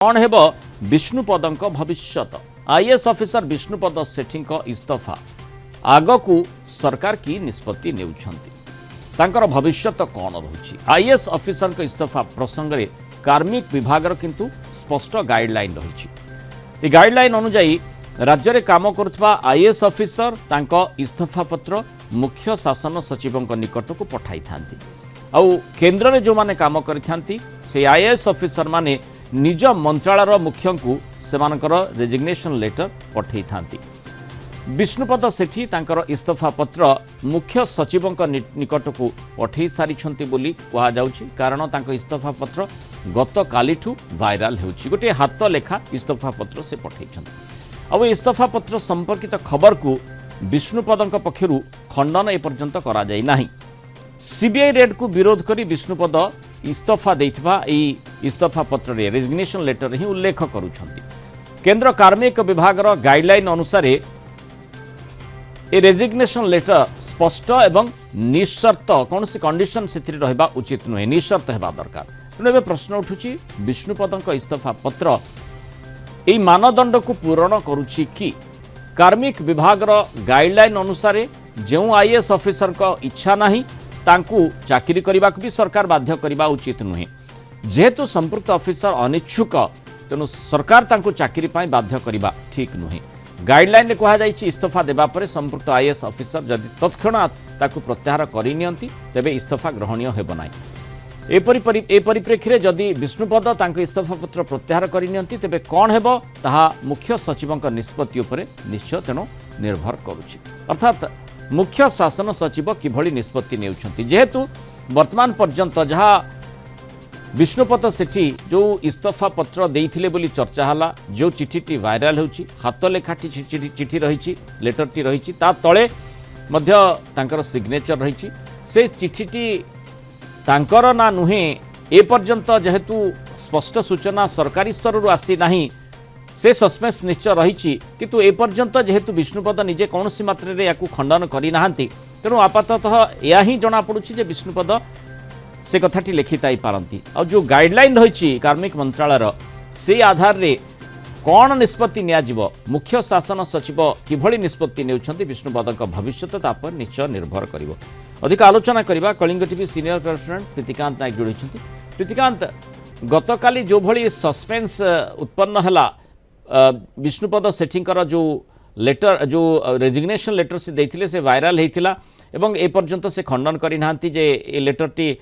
कौन हेब विष्णुपद भविष्य आईएएस ऑफिसर विष्णुपद सेठी इस्तफा आग को सरकार की निष्पत्ति नेउछंती भविष्य कौन रही आईएएस ऑफिसर इस्तफा प्रसंग में कार्मिक विभाग किंतु स्पष्ट गाइडलाइन रही गाइडलाइन अनुजाई राज्य में काम करुवा आईएएस ऑफिसर तांको इस्तफा पत्र मुख्य शासन सचिव निकट को पठाई थांती आउ केन्द्र में जो माने काम करिथांती से आईएएस ऑफिसर माने निज मंत्रालय मुख्य को सेमानकर रेजिग्नेशन लेटर पठाई थांती विष्णुपद सेठी तांकर इस्तफा पत्र मुख्य सचिव निकट को पठाई सारी बोली कहा जाउछि कारण तांको इस्तफा पत्र गत कालीठू वायरल होछि गोटे हाथ लेखा इस्तफा पत्र से पठाई अब इस्तफा पत्र संपर्कित खबर को विष्णुपद पक्षरु खंडन एपर्यंत करा जाई नाही सीबीआई रेड को विरोध करी विष्णुपद इस्तफा देथिबा एई इस्तफा पत्र रे रेजिग्नेशन लेटर ही उल्लेख करूछंती केंद्र कार्मिक विभाग गाइडलाइन अनुसार ए रेजिग्नेशन लेटर स्पष्ट एवं निशर्त कौन सी कंडीशन से रहिबा उचित नुहे निशर्त हेबा दरकार तेणु प्रश्न उठुची विष्णुपद इस्तफा पत्र एई मानदंड को पूरण करुछि कि कार्मिक विभाग गाइडलाइन अनुसार जो आईएएस ऑफिसर को इच्छा नहीं तांकू चाकरी करने को भी सरकार बाध्य करने उचित नुहे जेहेतु संपृक्त ऑफिसर अनिच्छुक तेणु सरकार तांकू चाकरी पाई बाध्य करने ठीक नुहे गाइडलाइन में कहा जाइछि इस्तफा देबा परे संपृक्त आईएएस ऑफिसर जदि तत्क्षणात ताकू प्रत्याहार करि नियंती तेबे इस्तफा ग्रहणीय हेब नाही परिप्रेक्षी जदि विष्णुपद तांको इस्तफा पत्र प्रत्याहार करि नियंती तेबे कौन हेब ताहा मुख्य सचिवक निष्पत्ति उपरे निश्चय तेणु निर्भर करुछि अर्थात मुख्य शासन सचिव किभली निष्पत्ति नेउछंती जेहेतु वर्तमान पर्यंत जहाँ विष्णुपद सेठी जो इस्तफा पत्र देइथिले बोली चर्चा हला जो चिठीटी वायरल होछि हाथ लेखाटी चिठी रही लेटरटी रही ता तले मध्य तांकर सिग्नेचर रही से चिठीटी तांकर ना नुहे ए पर्यंत जेहेतु स्पष्ट सूचना सरकारी स्तर आसी नाही से सस्पेंस निश्चय रही किंतु ए पर्यंत जेहेतु विष्णुपद निजे कौन सी मात्रा रे याकू खंडन करि नाहांती तेणु आपाततः या ही जना पड़ुछि जे विष्णुपद से कथाटी लिखिताई पारंती और जो गाइडलाइन रही कार्मिक मंत्रालय से आधार रे कौन निष्पत्ति नियाजिबो मुख्य शासन सचिव किभली निष्पत्ति नेउछंती विष्णुपद भविष्य तापर निश्चय निर्भर करिवो अधिक आलोचना करबा Kalinga TV senior correspondent Pritikant Nayak जोड़ी प्रीतिकांत गतकाली जो भली सस्पेंस उत्पन्न हला विष्णुपद सेठींकर जो लेटर जो रेजिग्नेशन लेटर से देथिले से वायरल हेतिला एवं ए पर्यंत से खंडन करि नांती जे ए लेटरटी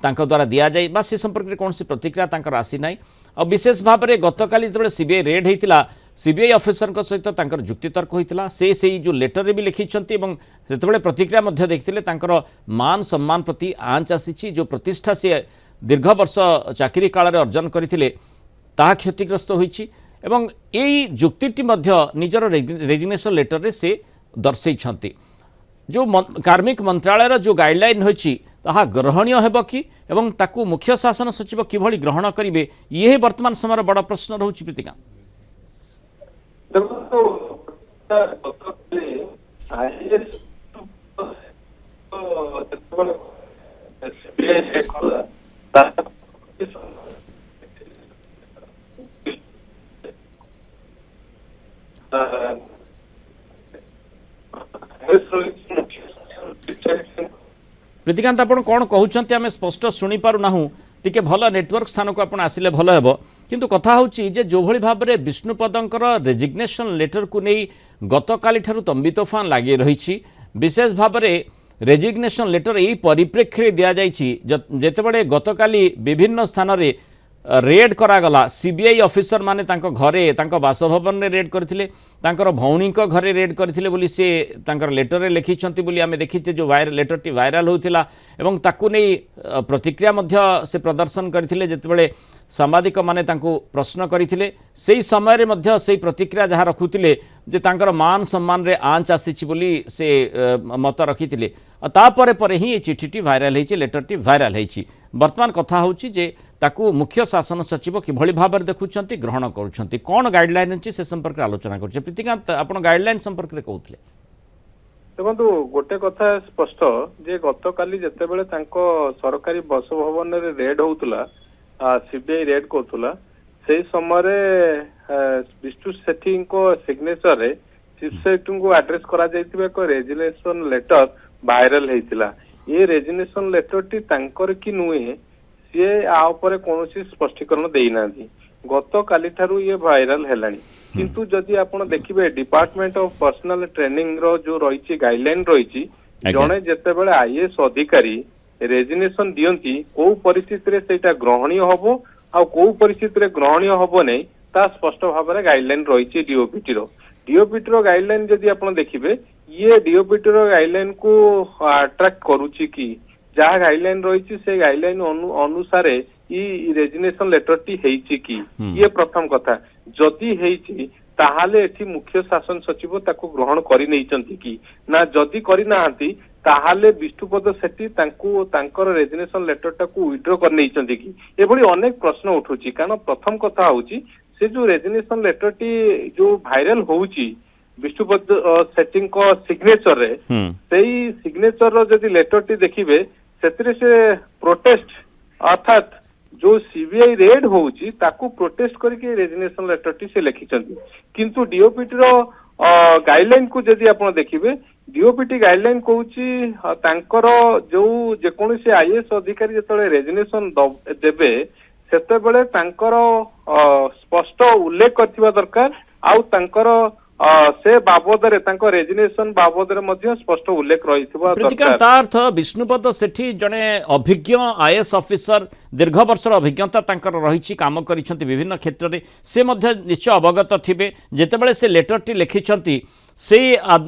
तांको द्वारा दिया जाए बा से संपर्क में कौन सी प्रतिक्रिया तांकर आसी नाही और विशेष भाव में गतकाली जो सीबीआई रेड होता सीबीआई ऑफिसर सहित तांकर जुक्तितर्क होता से जो लेटर भी लिखिंट से प्रतिक्रिया मध्य देखते तांकर मान सम्मान प्रति आंच आसी जो प्रतिष्ठा से दीर्घ वर्ष चाकरी काल अर्जन करते ताहा क्षतिग्रस्त होइछि एवं यही जुक्तिटी मध्य निजर रेजिग्नेशन लेटर रे से दर्शैछंती जो कार्मिक मंत्रालय जो गाइडलाइन होइछि ताहा ग्रहणीय हेब कि एवं ताकू मुख्य शासन सचिव किभली ग्रहण करिवे ये वर्तमान समय बड़ प्रश्न रहुछि प्रीतिका प्रीतिकांत आपण कौन कहते आम स्पष्ट शुणी पार ना टी भल नेटवर्क स्थान को आप आसिले भल हेब किंतु कथा होची जे जो भली भाव में विष्णुपदंकर रेजिग्नेशन लेटर को नहीं गतकाली ठारू तंबी तोफान लगी रही विशेष भाव में रेजिग्नेशन लेटर यही परिप्रेक्षी दि जाइए जेतेबेले गतकाली विभिन्न स्थान में रेड करागला सीबीआई ऑफिसर माने तांको घरे तांको बासभवन में रेड करथिले तांकर भौणी को घरे रेड करथिले बोली से तांकर लेटर रे लिखिछंती बोली आमे देखिते जो लेटरटी वायरल होतिला एवं ताकू नै प्रतिक्रिया मध्य से प्रदर्शन करथिले जेतेबेले सांबादिक माने तांको प्रश्न करथिले सेही समय रे मध्य सेही प्रतिक्रिया जहाँ रखुतिले जे तांकर मान सम्मान रे आंच आसीछि बोली से मत रखिथिले तापरे परे ही चिठीटी वायरल हेछि लेटरटी वायरल हेछि वर्तमान कथा होछि जे ताकू मुख्य शासन सचिव किभली भाव में देखुंट ग्रहण करुँच कौन गाइडलाइन अच्छी से संपर्क आलोचना कर प्रीतिकांत आप गाइडलाइन संपर्क में कहते देखो गोटे कथा स्पष्ट जे गत काली जितेबाला सरकारी बासभवन रेड होता सीबीआई रेड करुला से समय विष्णु सेठी सिग्नेचर रे चीफ सेक्रेटरी को एड्रेस करा जाइतिबा को रेजिग्नेशन लेटर वायरल हेतिला। ये रेजिग्नेशन लेटर टी तांकर की नुहे सी आ ऊपर कोनोसी स्पष्टीकरण देई नांती। गत काली ठारू ये वायरल हेलानी किंतु जदि आपण देखिबे डिपार्टमेंट ऑफ पर्सनल ट्रेनिंग रो जो रहिछि गाइडलाइन रहिछि जणे जेतेबेले आईएएस अधिकारी रेजिग्नेशन दियंती को परिस्थिति रे सेटा ग्रहणीय हबो आ को परिस्थिति रे ग्रहणीय हबो नै ता स्पष्ट भाव में गाइडलाइन रही डीओपीटी रो गाइडलाइन जदि आपण देखिबे ये डीओपीटी रो गाइडलाइन को अट्रैक्ट करूची कि जहाँ गाइडलाइन रही से गाइडलाइन अनुसार ई रेजिग्नेशन लेटर टी हेइची कि ये प्रथम कथा जदि हेइची ताहाले एठी मुख्य शासन सचिव ताको ग्रहण करि नैचंती कि ना जदि करि नाहंती ताहाले विष्णुपद सेठी तांको तांकर रेजिग्नेशन लेटर टाको विथड्रॉ कर नैचंती कि एभली अनेक प्रश्न उठुची कारण प्रथम कथा होउची से जो रेजिग्नेशन लेटर टी जो वायरल होउची विष्णुपद सेठी को सिग्नेचर रे सेही सिग्नेचर रो जदि लेटर टी देखिबे सेतिरे से प्रोटेस्ट अर्थात जो सीबीआई रेड होउची ताकू प्रोटेस्ट करके रेजिग्नेशन लेटर टी से लिखिचंती किंतु डीओपीटी रो गाइडलाइन को जदि आपण देखिबे डीओपीटी गाइडलाइन कहूची तांकर जो जेकोसी आईएएस अधिकारी जेतले रेजिग्नेशन देबे सेते बेले तांकर स्पष्ट उल्लेख करथिबा दरकार आउ तांकर से बाबद रे तांको रेजिग्नेशन बाबद रे मध्ये स्पष्ट उल्लेख रहिथिबा दरकार। ता अर्थ विष्णुपद सेठी जने अभिज्ञ आईएएस ऑफिसर दीर्घ वर्षर अभिज्ञता तांकर रहिछि काम करिसंती विभिन्न क्षेत्र रे से मध्ये निश्चय अवगत थिबे जेतेबेले से लेटर टी लिखिसंती से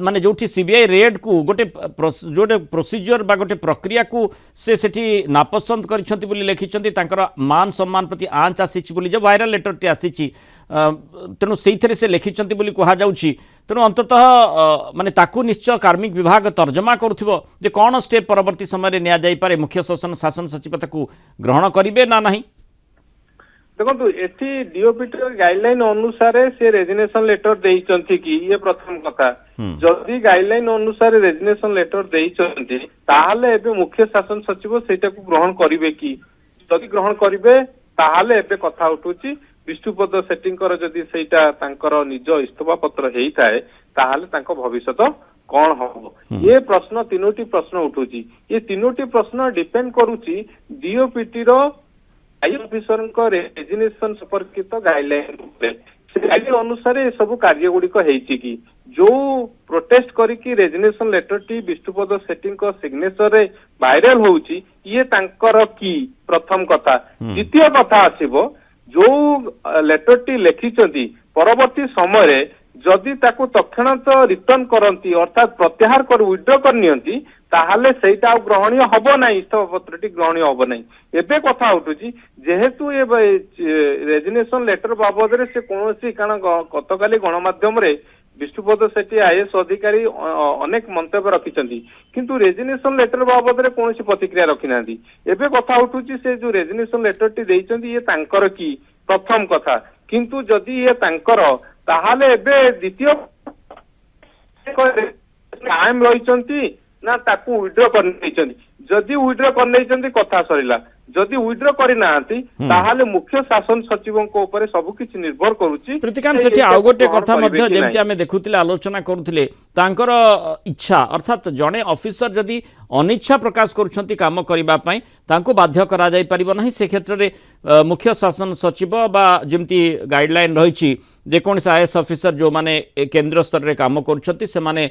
माने जोठी सीबीआई रेड को गोटे प्रोसीजर बा गोटे प्रक्रिया को से सेठी नापसंद करिसंती बोली लिखिसंती तांकर मान सम्मान प्रति आंच आसीछि बोली जो वायरल लेटर टी आसीछि तेणु से से लिखिंट बोली कह जाऊँगी तेणु अंततः माने ताकू निश्चय कार्मिक विभाग तर्जमा करुथिबो जे कौन स्टेप परवर्ती समय निया जाई पारे मुख्य शासन सचिव ताकू ग्रहण करिवे ना नहीं। देखो एठी डीओपीटी गाइडलाइन अनुसार से रेजिग्नेशन लेटर देइचंती कि ये प्रथम कथा जदि गाइडलाइन अनुसार रेजिग्नेशन लेटर देइचंती ताहाले एबे मुख्य शासन सचिव सेटा को ग्रहण करिवे कि जदि ग्रहण करिवे ताहाले एबे कथा उठुची विष्णुपद सेठींकर जदि सेटा तांकर निज इस्तफा पत्र हेई थाए ताहाले तांको भविष्यत कौन हबो ये प्रश्न तीनोटी प्रश्न उठुची ये तीनोटी प्रश्न डिपेंड करूची डीओपीटी रो आई ऑफिसर को रेजिग्नेशन संपर्कित गाइडलाइन से गाइडलाइन अनुसार ये सब कार्य गुडी को हेइची कि जो प्रोटेस्ट करिकी रेजिग्नेशन लेटर टी विष्णुपद सेठी को सिग्नेचर रे वायरल होउची ये तांकर की प्रथम कथा। द्वितीय कथा आसीबो जो लेटर टी लिखिचंती परवर्ती समय रे जदि ताकू तत्क्षणात रिटर्न करंती अर्थात प्रत्याहार कर विथड्रॉ कर नियंती ताहाले सेटा ग्रहणीय हबो नाही इस्तफा पत्रटी ग्रहणीय हबो नाही। एबे कथा उठुची जेहेतु ए रेजिग्नेशन लेटर बाबद रे से कोनोसी कारण गतकाली गणमाध्यम रे विष्णुपद सेठी आईएएस अधिकारी अनेक मंतव्य रखिचंती किंतु रेजिग्नेशन लेटर बाबद रे कोनोसी प्रतिक्रिया रखि नांती। एबे कथा उठुची से जो रेजिग्नेशन लेटर टी देइचंती ये तांकर की प्रथम कथा किंतु जदि ये तांकर ताहाले एबे द्वितीय कायम रहिचंती ना ताकू विथड्रॉ कर नैचंती जदि विथड्रॉ कर नैचंती कथा सरिला जदि विथड्रॉ करि नांती ताहाले मुख्य शासन सचिवों को ऊपर सब किछ निर्भर करूची। प्रतिकांत सेठी आ गोटे कथा मध्ये जेमति आमे देखुतिले आलोचना करूतिले तांकर इच्छा अर्थात जणे ऑफिसर जदि अनिच्छा प्रकाश करूछंती काम करिबा पई तांको बाध्य करा जाय परिबो नाही से क्षेत्र रे मुख्य शासन सचिव बा जेमति गाइडलाइन रहिछि जे कोन आईएएस ऑफिसर जो माने केंद्र स्तर रे काम करूछंती से माने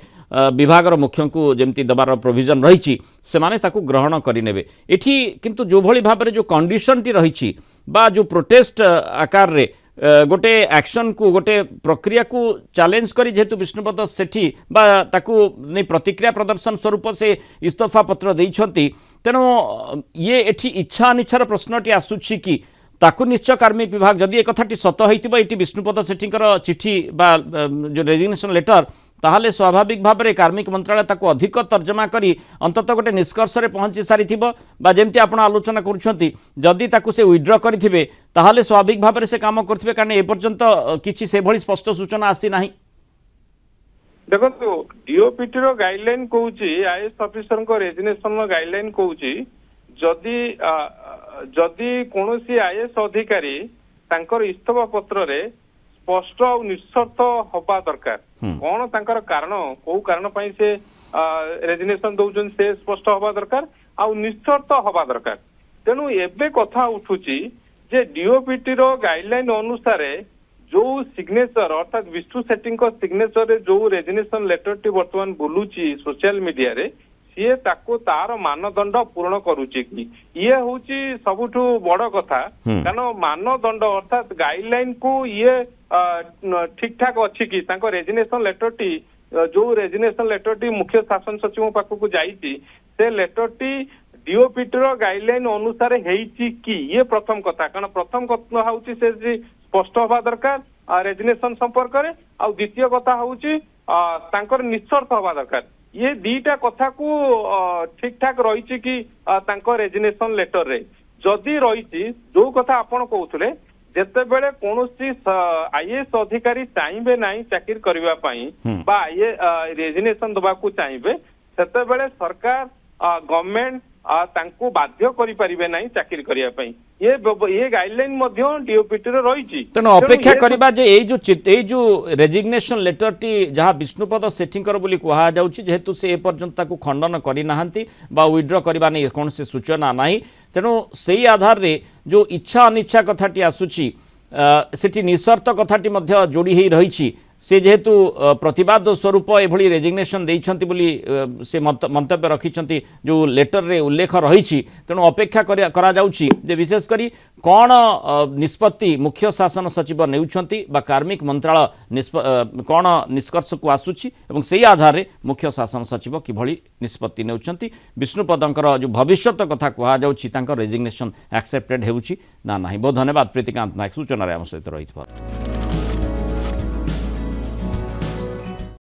विभाग रो मुख्य को जेमति दबार प्रोविजन रहिछि से माने ताकू ग्रहण करि नेबे। एठी किंतु जो भली भाबरे जो कंडीशन टी रहिछि बा जो प्रोटेस्ट आकार रे गोटे एक्शन को गोटे प्रक्रिया को चैलेंज करी जेहेतु विष्णुपद सेठी बा ताकू नहीं प्रतिक्रिया प्रदर्शन स्वरूप से इस्तफा पत्र देइछंती तेणु ये एठी इच्छा अनिच्छार प्रश्नटी आसुछि कि ताकू निश्चय कार्मिक विभाग जदि एक कथाटी सत होइतिबो एठी विष्णुपद सेठीकर चिठी बा जो रेजिग्नेशन लेटर ताहले स्वाभाविक भाव में कार्मिक मंत्रालय ताको अधिक तर्जमा करी अंततः गोटे निष्कर्ष रे पहुंची सारिथिबो बा जेमति आपण आलोचना करूछंती जदि ताको से विथड्रॉ करिथिबे ताहले स्वाभाविक भाव में से काम करथिबे कारण ए पर्यंत किछि से भली स्पष्ट सूचना आसी नाही। देखो डीओपीटी रो गाइडलाइन कहूची आईएएस ऑफिसर को रेजिग्नेशन रो गाइडलाइन कहूची जदि जदि कोनोसी आईएएस अधिकारी ତାଙ୍କର ଇସ୍ତଫା ପତ୍ରରେ ସ୍ପଷ୍ଟ ଆଉ ନିଃସର୍ତ୍ତ ହବା ଦରକାର। କଣ ତାଙ୍କର କାରଣ, କୋଉ କାରଣ ପାଇଁ ସେ ରେଜିଗ୍ନେସନ ଦଉଛନ୍ତି ସେ ସ୍ପଷ୍ଟ ହବା ଦରକାର ଆଉ ନିଃସର୍ତ୍ତ ହବା ଦରକାର। ତେଣୁ ଏବେ କଥା ଉଠୁଛି ଯେ ଡିଓପିଟି ର ଗାଇଡଲାଇନ ଅନୁସାରେ ଯୋଉ ସିଗ୍ନେଚର ଅର୍ଥାତ ବିଷ୍ଣୁ ସେଠୀଙ୍କ ସିଗ୍ନେଚରରେ ଯୋଉ ରେଜିଗ୍ନେସନ ଲେଟରଟି ବର୍ତ୍ତମାନ ବୁଲୁଛି ସୋସିଆଲ ମିଡିଆରେ, ସିଏ ତାକୁ ତାର ମାନଦଣ୍ଡ ପୂରଣ କରୁଛି କି, ଇଏ ହଉଛି ସବୁଠୁ ବଡ କଥା। କାରଣ ମାନଦଣ୍ଡ ଅର୍ଥାତ ଗାଇଡଲାଇନ କୁ ଇଏ ଠିକ ଠାକ ଅଛି କି, ତାଙ୍କ ରେଜିଗ୍ନେସନ ଲେଟରଟି ଯୋଉ ରେଜିଗ୍ନେସନ ଲେଟରଟି ମୁଖ୍ୟ ଶାସନ ସଚିବଙ୍କ ପାଖକୁ ଯାଇଛି ସେ ଲେଟରଟି ଡିଓପିଟି ର ଗାଇଡଲାଇନ ଅନୁସାରେ ହେଇଛି କି, ଇଏ ପ୍ରଥମ କଥା। କାରଣ ପ୍ରଥମ କଥା ହଉଛି ସେ ସ୍ପଷ୍ଟ ହବା ଦରକାର ରେଜିଗ୍ନେସନ ସମ୍ପର୍କରେ, ଆଉ ଦ୍ୱିତୀୟ କଥା ହଉଛି ତାଙ୍କର ନିଃସର୍ତ୍ତ ହବା ଦରକାର। ଇଏ ଦିଟା କଥାକୁ ଠିକ ଠାକ ରହିଛି କି ତାଙ୍କ ରେଜିଗ୍ନେସନ ଲେଟରରେ, ଯଦି ରହିଛି ଯୋଉ କଥା ଆପଣ କହୁଥିଲେ ଯେତେବେଳେ କୌଣସି ଆଇଏଏସ୍ ଅଧିକାରୀ ଚାହିଁବେ ନାହିଁ ଚାକିରି କରିବା ପାଇଁ ବା ରେଜିଗ୍ନେସନ ଦବାକୁ ଚାହିଁବେ, ସେତେବେଳେ ସରକାର ଗଭର୍ଣ୍ଣମେଣ୍ଟ ତାଙ୍କୁ ବାଧ୍ୟ କରିପାରିବେ ନାହିଁ ଚାକିରି କରିବା ପାଇଁ। ଏ ଗାଇଡଲାଇନ ମଧ୍ୟ ଡିଓପିଟି ରେ ରହିଛି। ତେଣୁ ଅପେକ୍ଷା କରିବା ଯେ ଏଇ ଯୋଉ ରେଜିଗ୍ନେସନ ଲେଟରଟି ଯାହା ବିଷ୍ଣୁପଦ ସେଠୀଙ୍କର ବୋଲି କୁହାଯାଉଛି, ଯେହେତୁ ସେ ଏପର୍ଯ୍ୟନ୍ତ ତାକୁ ଖଣ୍ଡନ କରିନାହାନ୍ତି ବା ୱିଡ୍ର କରିବା ନେଇ କୌଣସି ସୂଚନା ନାହିଁ, ତେଣୁ ସେଇ ଆଧାରରେ ଯୋଉ ଇଚ୍ଛା ଅନିଚ୍ଛା କଥାଟି ଆସୁଛି ସେଠି ନିଃସର୍ତ୍ତ କଥାଟି ମଧ୍ୟ ଯୋଡ଼ି ହେଇ ରହିଛି। ସେ ଯେହେତୁ ପ୍ରତିବାଦ ସ୍ୱରୂପ ଏଭଳି ରେଜିଗ୍ନେସନ ଦେଇଛନ୍ତି ବୋଲି ସେ ମନ୍ତବ୍ୟ ରଖିଛନ୍ତି ଯେଉଁ ଲେଟରରେ ଉଲ୍ଲେଖ ରହିଛି, ତେଣୁ ଅପେକ୍ଷା କରାଯାଉଛି ଯେ ବିଶେଷ କରି କ'ଣ ନିଷ୍ପତ୍ତି ମୁଖ୍ୟ ଶାସନ ସଚିବ ନେଉଛନ୍ତି ବା କାର୍ମିକ ମନ୍ତ୍ରାଳୟ କ'ଣ ନିଷ୍କର୍ଷକୁ ଆସୁଛି ଏବଂ ସେହି ଆଧାରରେ ମୁଖ୍ୟ ଶାସନ ସଚିବ କିଭଳି ନିଷ୍ପତ୍ତି ନେଉଛନ୍ତି। ବିଷ୍ଣୁପଦଙ୍କର ଯେଉଁ ଭବିଷ୍ୟତ କଥା କୁହାଯାଉଛି ତାଙ୍କ ରେଜିଗ୍ନେସନ ଆକ୍ସେପ୍ଟେଡ୍ ହେଉଛି ନା ନାହିଁ। ବହୁତ ଧନ୍ୟବାଦ ପ୍ରୀତିକାନ୍ତ ନାୟକ ସୂଚନାରେ ଆମ ସହିତ ରହିଥିବା।